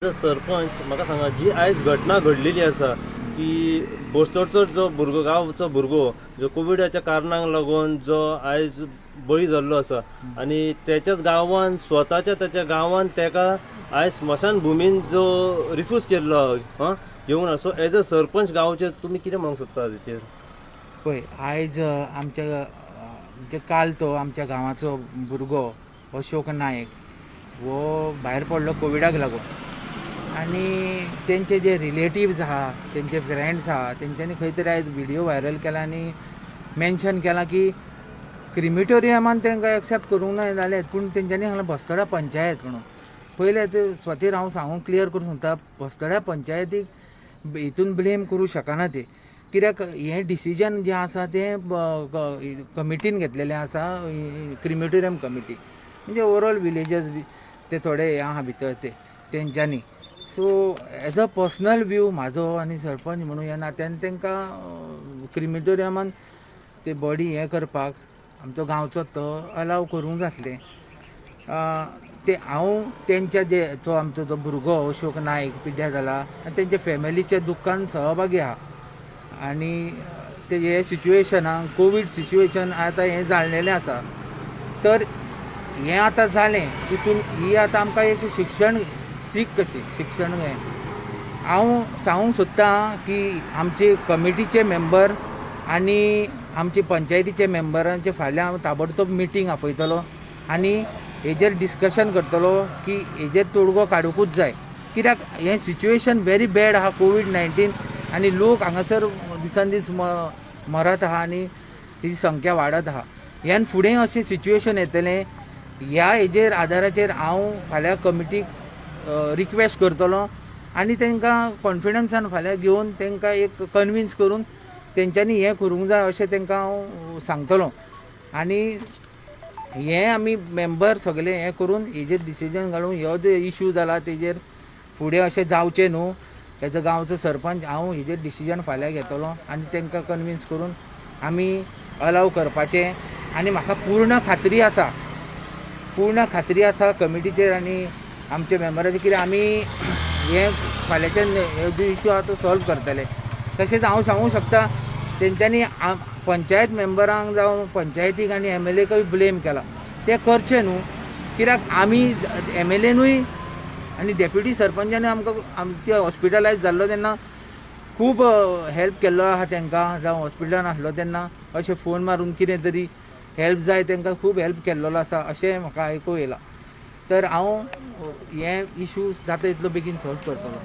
सरपंच म्हाका सांगा, जी आयज घटना घडलेली आसा की बोस्तोडचो जो भुरगो गांवचो भुरगो जो कोविडाच्या कारणाक लागून जो आयज बळी जाल्लो आसा आनी त्याच्याच गांवान स्वताच्या त्याच्या गांवान तेका आयज स्मशान भुमीन जो रिफ्यूज केल्लो घेवन सो एज अ सरपंच गांवचे तुमी कितें म्हणूंक सोदता तेचेर? पळय आयज आमच्या म्हणजे काल तो आमच्या गांवाचो भुरगो अशोक नायक हो भायर पडलो कोविडाक लागून आनी तेंचे जे रिलेटिव्ज आहा तेंचे फ्रेंड्स आहा तेंच्यांनी खंय तरी आयज व्हिडिओ व्हायरल केला आनी मेन्शन केला की क्रिमिटोरियमान तांकां एक्सेप्ट करूंक ना जालें, पूण तेंच्यांनी हांगा बस्तोड्या पंचायत म्हणून पयले स्वतीर हांव सांगूंक क्लियर करूंक सोदता, बस्तोड्या पंचायतीक हितून ब्लेम करूं शकना ते, कित्याक हें डिसिजन जें आसा तें कमिटीन घेतलेलें आसा, क्रिमिटोरियम कमिटी म्हणजे ओवरऑल विलेजस बी ते थोडे हें आहा भितर तेंच्यांनी. So as a personal view म्हाजो आनी सरपंच म्हणून ह्या नात्यान तांकां क्रिमिटोरियमान ते बॉडी हें करपाक आमचो गांवचो तो अलाव करूंक जातलें. ते हांव तेंच्या जे तो आमचो तो भुरगो अशोक नायक पिड्ड्यार जाला आनी तेंच्या फॅमिलीच्या दुख्खान सहभागी आहा आनी ते हे सिच्युएशनाक कोवीड सिच्युएशन आतां हें जाल्लेलें आसा, तर हें आतां जालें तितून ही आतां आमकां एक शिक्षण कशी शिक्षण हें हांव सांगूंक सोदतां की आमचे कमिटीचे मेंबर आनी आमचे पंचायतीचे मेंबरांचे फाल्यां हांव ताबडतोब मिटींग आपयतलो आनी हेजेर डिस्कशन करतलो की हेजेर तोडगो काडूंकूच जाय, कित्याक हें सिच्युएशन व्हेरी बॅड आहा कोवीड-19 आनी लोक हांगासर दिसान दीस मरत आहा आनी तेजी संख्या वाडत आहा. ह्यान फुडें अशें सिच्युएशन येतलें ह्या हेजेर आदाराचेर हांव फाल्यां कमिटीक रिक्वेस्ट करतलो आनी तांकां कॉन्फिडन्सान फाल्यां घेवन तांकां एक कन्विन्स करून तेंच्यांनी हें करूंक जाय अशें तांकां हांव सांगतलो आनी हें आमी मेंबर सगळे हें करून हेजेर डिसिजन घालून हो जो इश्यू जाला तेजेर फुडें अशें जावचें न्हू. एज अ गांवचो सरपंच हांव हेजेर डिसिजन फाल्यां घेतलो आनी तांकां कन्विन्स करून आमी अलाव करपाचें आनी म्हाका पूर्ण खात्री आसा कमिटीचेर आनी आमच्या मेंबराचेर, कित्याक आमी हें फाल्यांच्यान हो जो इश्यू आहा तो सॉल्व करतले. तशेंच हांव सांगूंक शकता तेंच्यांनी पंचायत मेंबरांक जावं पंचायतीक आनी MLAकय ब्लेम केला, ते करचें न्हू, कित्याक आमी MLAनूय आनी डेप्युटी सरपंचानूय आमकां आमच्या हॉस्पिटलायज जाल्लो तेन्ना खूब हेल्प केल्लो आहा तांकां, जावं हॉस्पिटलान आसलो तेन्ना अशें फोन मारून कितें तरी हेल्प जाय तांकां खूब हेल्प केल्लो आसा अशें म्हाका आयकूं येयलां. तर हांव हें इश्यू जाता तितलो बेगीन सॉल्व करतलो.